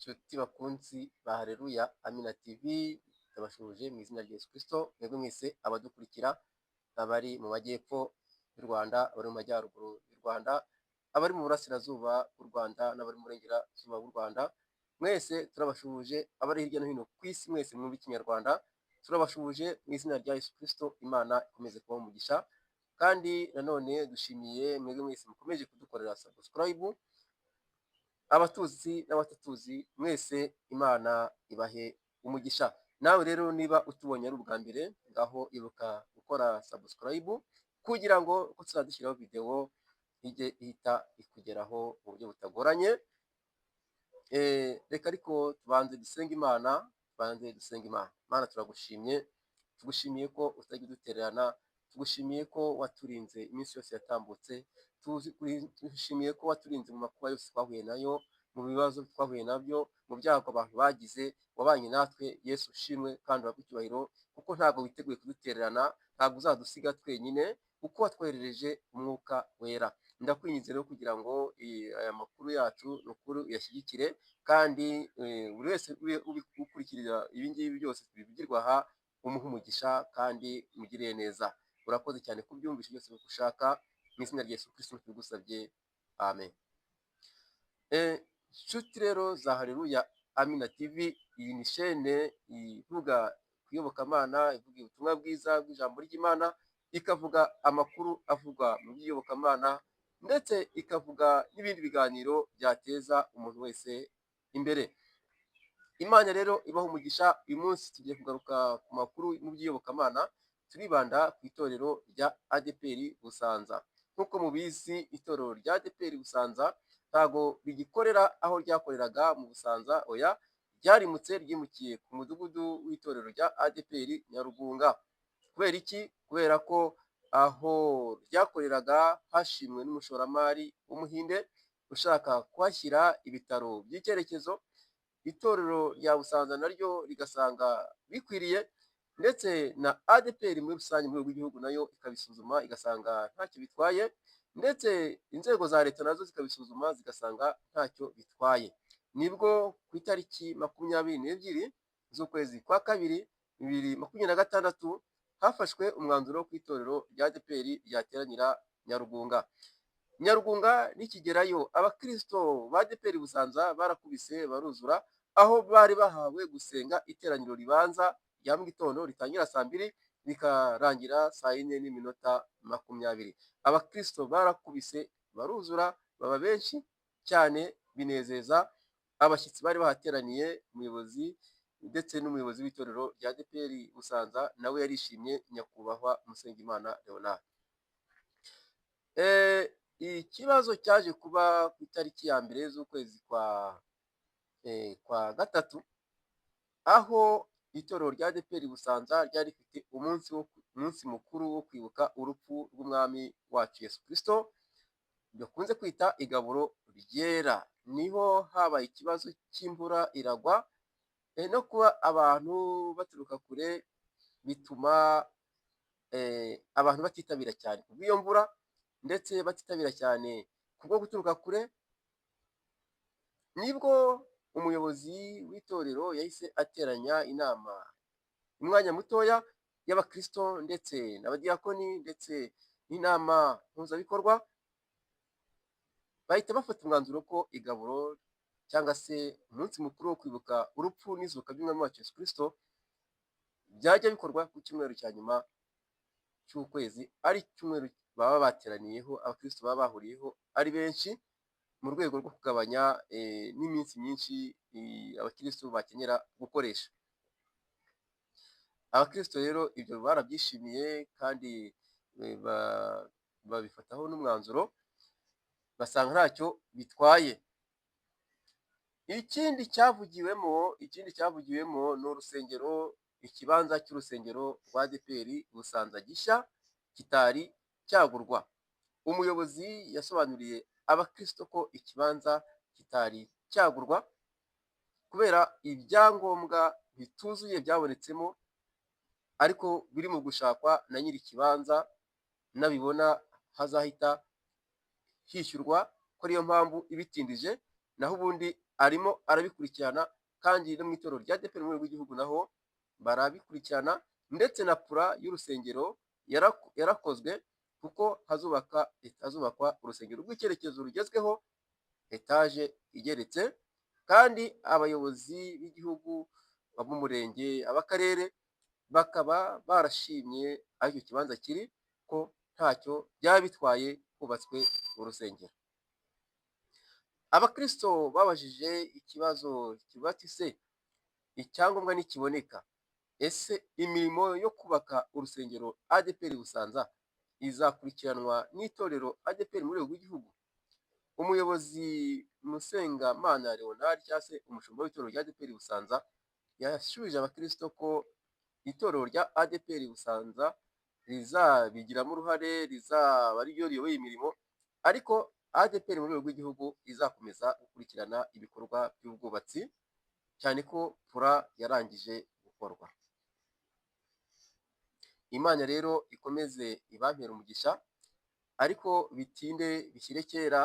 Nshuti bakunzi ba Haleluya Amina TV, ndabashuje mu izina rya Yesu Kristo. Mwebwe mwese abadukurikira, abari mu majyepfo y'u Rwanda, abari mu majyaruguru y'u Rwanda, abari mu burasirazuba bw'u Rwanda n'abari mu burengerazuba bw'u Rwanda, mwese turabashuje. Abari hirya no hino ku isi mwese mwumva ikinyarwanda, turabashuje mu izina rya Yesu Kristo. Imana ikomeze kubaha umugisha, kandi nanone dushimiye mwebwe mwese mukomeje kudukorera subscribe, abatuzi n'abatatuzi mwese Imana ibahe umugisha. Nawe rero niba utubonye ari ubwa mbere, ngaho ibuka gukora subscribe kugira ngo uko tuzadushyiraho video ijye ihita ikugeraho mu buryo butagoranye. Reka ariko tubanze dusenge Imana. Mana, turagushimye, tugushimiye ko utajya udutererana, tugushimiye ko waturinze iminsi yose yatambutse, tugushimiye ko waturinze mu makuba yose twahuye nayo, mu bibazo twahuye nabyo, mu byago abantu bagize. Wabanye natwe Yesu ushimwe kandi uhabwe icyubahiro, kuko ntabwo witeguye kudutererana, ntabwo uzadusiga twenyine, kuko watwoherereje umwuka wera. Ndakwinginze rero kugira ngo aya makuru yacu ni ukuri uyashyigikire, kandi buri wese ukurikirira ibi ngibi byose bivugirwa aha umuhe umugisha kandi umugirire neza. Urakoze cyane kubyumvisha byose ushaka, mu izina rya Yesu Kristo tubigusabye, amen. Nshuti rero za Haleluya Amina TV, iyi ni shene ivuga ku iyobokamana, ivuga ubutumwa bwiza bw'ijambo ry'Imana, ikavuga amakuru avugwa mu by'iyobokamana, ndetse ikavuga n'ibindi biganiro byateza umuntu wese imbere. Imana rero ibaho umugisha. Uyu munsi tugiye kugaruka ku makuru mu by'iyobokamana, turibanda ku itorero rya ADEPR Busanza. Nk'uko mubizi, itorero rya ADEPR Busanza ntago rigikorera aho ryakoreraga mu Busanza, oya, ryarimutse ryimukiye ku mudugudu w'itorero rya ADEPR Nyarugunga. Kubera iki? Kubera ko aho ryakoreraga hashimwe n'umushoramari w'umuhinde ushaka kuhashyira ibitaro by'icyerekezo. Itorero rya Busanza naryo rigasanga bikwiriye, ndetse na ADEPR muri rusange mu rwego rw'igihugu nayo ikabisuzuma igasanga ntacyo bitwaye, ndetse inzego za leta nazo zikabisuzuma zigasanga ntacyo bitwaye. Nibwo ku itariki 22 z'ukwezi kwa kabiri 2026 hafashwe umwanzuro ku itorero rya ADEPR ryateranira Nyarugunga. Nyarugunga nikigerayo, abakristo ba ADEPR Busanza barakubise baruzura, aho bari bahawe gusenga iteraniro ribanza rya mu gitondo ritangira saa 2 rikarangira saa 4:20. Abakristo barakubise baruzura, baba benshi cyane, binezeza abashyitsi bari bahateraniye. Umuyobozi ndetse n'umuyobozi w'itorero rya ADEPR Busanza nawe yarishimye, nyakubahwa Musengimana Leonard. Ikibazo cyaje kuba ku itariki ya 1 z'ukwezi kwa gatatu, aho itorero rya ADEPR Busanza ryari rifite umunsi mukuru wo kwibuka urupfu rw'umwami wacu Yesu Kristo, bakunze kwita igaburo ryera. Niho habaye ikibazo cy'imvura iragwa, no kuba abantu baturuka kure bituma abantu batitabira cyane kubw'iyo mvura, ndetse batitabira cyane kubwo guturuka kure. Nibwo umuyobozi w'itorero yahise ateranya inama umwanya mutoya y'abakristo ndetse n'abadiyakoni ndetse n'inama mpuzabikorwa, bahita bafata umwanzuro ko igaburo cyangwa se umunsi mukuru wo kwibuka urupfu n'izuka by'umwami wacu Yesu Kristo byajya bikorwa ku cyumweru cya nyuma cy'ukwezi, ari cyumweru baba bateraniyeho, abakristo baba bahuriyeho ari benshi, mu rwego rwo kugabanya n'iminsi myinshi abakristo bakenyera gukoresha. Abakristo rero ibyo barabyishimiye, kandi babifataho n'umwanzuro, basanga ntacyo bitwaye. Ikindi cyavugiwemo ni urusengero, ikibanza cy'urusengero rwa ADEPR Busanza gishya kitari cyagurwa. Umuyobozi yasobanuriye abakristo ko ikibanza kitari cyagurwa kubera ibyangombwa bituzuye byabonetsemo, ariko biri mu gushakwa na nyiri ikibanza, nabibona hazahita hishyurwa, ko ariyo mpamvu ibitindije. Naho ubundi arimo arabikurikirana, kandi no mu itorero rya ADEPR mu rwego rw'igihugu naho barabikurikirana, ndetse na pura y'urusengero yarakozwe, kuko hazubakwa urusengero rw'icyerekezo rugezweho, etaje igeretse, kandi abayobozi b'igihugu, ab'umurenge, ab'akarere bakaba barashimye aho icyo kibanza kiri, ko ntacyo byaba bitwaye hubatswe urusengero. Abakristo babajije ikibazo bati se icyangombwa nikiboneka, ese imirimo yo kubaka urusengero ADEPR Busanza izakurikiranwa n'itorero ADEPR mu rwego rw'igihugu? Umuyobozi Musengamana Leonard cyangwa se umushumba w'itorero rya ADEPR Busanza yashubije abakristo ko itorero rya ADEPR Busanza rizabigiramo uruhare, rizaba ariryo riyoboye imirimo, ariko ADEPR mu rwego rw'igihugu izakomeza gukurikirana ibikorwa by'ubwubatsi, cyane ko pura yarangije gukorwa. Imana rero ikomeze ibampere umugisha, ariko bitinde bishyire kera,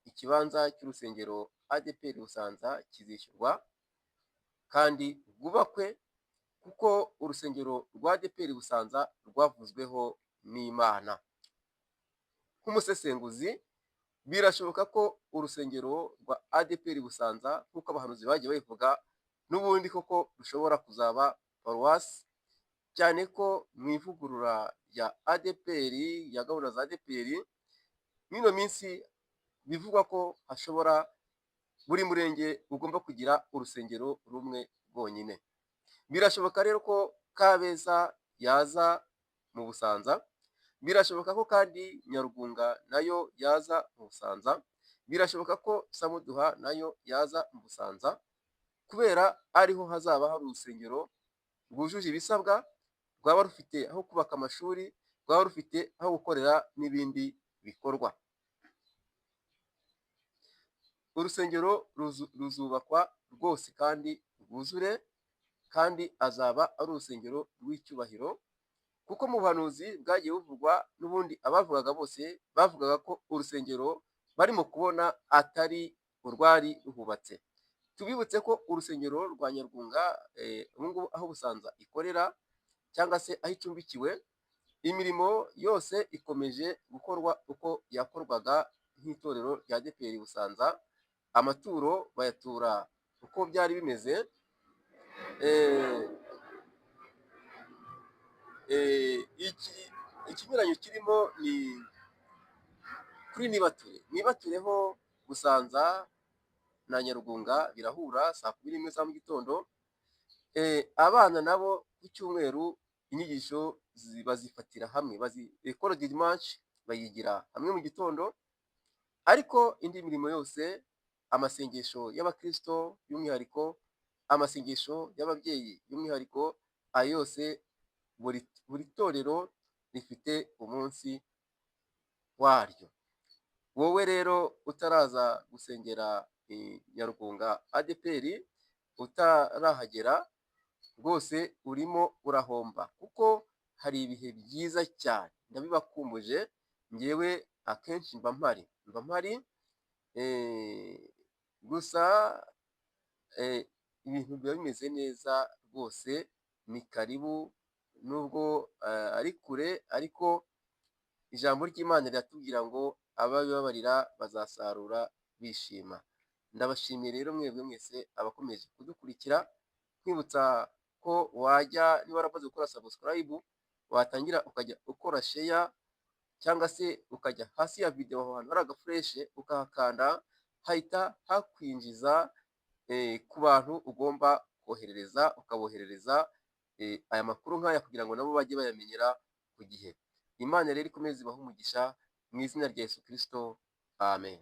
ikibanza cy'urusengero ADEPR Busanza kizishyurwa kandi rwubakwe, kuko urusengero rwa ADEPR Busanza rwavuzweho n'Imana. Nk'umusesenguzi, birashoboka ko urusengero rwa ADEPR Busanza, nk'uko abahanuzi bagiye babivuga, n'ubundi koko rushobora kuzaba paruwasi, cyane ko mu ivugurura rya ADEPR, ya gahunda za ADEPR, mw'ino minsi bivugwa ko hashobora buri murenge ugomba kugira urusengero rumwe rwonyine. Birashoboka rero ko Kabeza yaza mu Busanza, birashoboka ko kandi Nyarugunga nayo yaza mu Busanza, birashoboka ko Samuduha nayo yaza mu Busanza, kubera ariho hazaba hari urusengero rwujuje ibisabwa, rwaba rufite aho kubaka amashuri, rwaba rufite aho gukorera n'ibindi bikorwa. Urusengero ruzubakwa rwose kandi rwuzure, kandi azaba ari urusengero rw'icyubahiro, kuko mu buhanuzi bwagiye buvugwa, n'ubundi abavugaga bose bavugaga ko urusengero barimo kubona atari urwari ruhubatse. Tubibutse ko urusengero rwa Nyarugunga ubu ngubu aho Busanza ikorera cyangwa se aho icumbikiwe, imirimo yose ikomeje gukorwa uko yakorwaga nk'itorero rya ADEPR Busanza, amaturo bayatura uko byari bimeze. Ikinyuranyo kirimo ni kuri Nibatureho Busanza na Nyarugunga birahura saa 11 za mu gitondo. Abana nabo ku cyumweru inyigisho bazifatira hamwe, école du dimanche bayigira hamwe mu gitondo, ariko indi mirimo yose, amasengesho y'abakristo by'umwihariko, amasengesho y'ababyeyi by'umwihariko, ayo yose buri torero rifite umunsi waryo. Wowe rero utaraza gusengera Nyarugunga ADEPR, utarahagera, rwose urimo urahomba, kuko hari ibihe byiza cyane, ndabibakumbuje. Njyewe akenshi mba mpari, gusa ibintu biba bimeze neza rwose. Ni karibu, nubwo ari kure, ariko ijambo ry'Imana riratubwira ngo ababibabarira bazasarura bishima. Ndabashimiye rero mwebwe mwese abakomeje kudukurikira, kwibutsa ko wajya, niba warakoze gukora subscribe, watangira ukajya ukora share, cyangwa se ukajya hasi ya video aho hantu hari agafureshe ukahakanda, hahita hakwinjiza ku bantu ugomba koherereza, ukaboherereza aya makuru nk'aya, kugira ngo nabo bajye bayamenyera ku gihe. Imana rero ikomeze ibahe umugisha mu izina rya Yesu Kristo, amen.